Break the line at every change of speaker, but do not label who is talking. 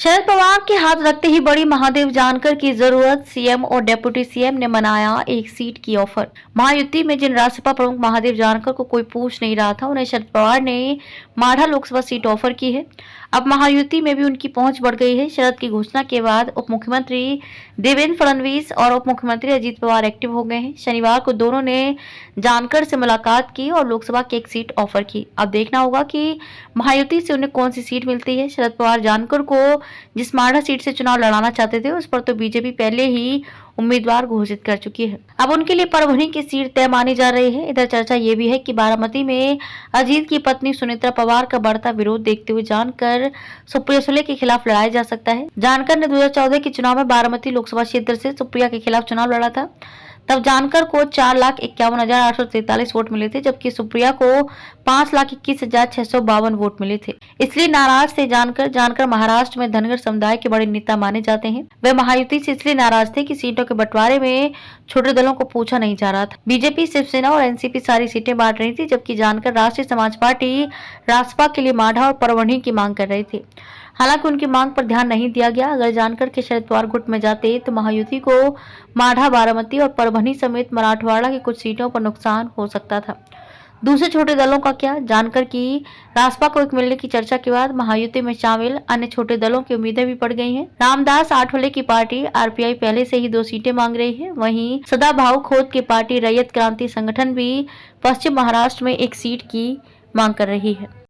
शरद पवार के हाथ रखते ही बड़ी महादेव जानकर की जरूरत, सीएम और डिप्टी सीएम ने मनाया एक सीट की ऑफर। महायुति में जिन रासपा प्रमुख महादेव जानकर को कोई पूछ नहीं रहा था, उन्हें शरद पवार ने माढ़ा लोकसभा सीट ऑफर की है। अब महायुति में भी उनकी पहुंच बढ़ गई है। शरद की घोषणा के बाद उप मुख्यमंत्री देवेंद्र फडणवीस और उप मुख्यमंत्री अजीत पवार एक्टिव हो गए हैं। शनिवार को दोनों ने जानकर से मुलाकात की और लोकसभा की एक सीट ऑफर की। अब देखना होगा कि महायुति से उन्हें कौन सी सीट मिलती है। शरद पवार जानकर को जिस माढ़ा सीट से चुनाव लड़ाना चाहते थे, उस पर तो बीजेपी पहले ही उम्मीदवार घोषित कर चुकी है। अब उनके लिए परभनी की सीट तय मानी जा रही है। इधर चर्चा ये भी है कि बारामती में अजीत की पत्नी सुनेत्रा पवार का बढ़ता विरोध देखते हुए जानकर सुप्रिया सुले के खिलाफ लड़ाया जा सकता है। जानकर ने 2014 के चुनाव में बारामती लोकसभा क्षेत्र से सुप्रिया के खिलाफ चुनाव लड़ा था। तब जानकर को 4,51,843 वोट मिले थे, जबकि सुप्रिया को 5,21,652 वोट मिले थे। इसलिए नाराज थे जानकर महाराष्ट्र में धनगर समुदाय के बड़े नेता माने जाते हैं। वे महायुति से इसलिए नाराज थे कि सीटों के बंटवारे में छोटे दलों को पूछा नहीं जा रहा था। बीजेपी, शिवसेना और एनसीपी सारी सीटें बांट रही थी, जबकि जानकर राष्ट्रीय समाज पार्टी रासपा के लिए माढ़ा और परभनी की मांग कर रहे थे। हालांकि उनकी मांग पर ध्यान नहीं दिया गया। अगर जानकर के शरद पवार गुट में जाते तो महायुति को माढ़ा, बारामती और परभनी समेत मराठवाड़ा की कुछ सीटों पर नुकसान हो सकता था। दूसरे छोटे दलों का क्या? जानकर की रासपा को एक मिलने की चर्चा के बाद महायुति में शामिल अन्य छोटे दलों की उम्मीदें भी बढ़ गई हैं। रामदास आठवले की पार्टी आरपीआई पहले से ही 2 सीटें मांग रही है। वहीं सदाभाऊ खोत की पार्टी रैयत क्रांति संगठन भी पश्चिम महाराष्ट्र में एक सीट की मांग कर रही है।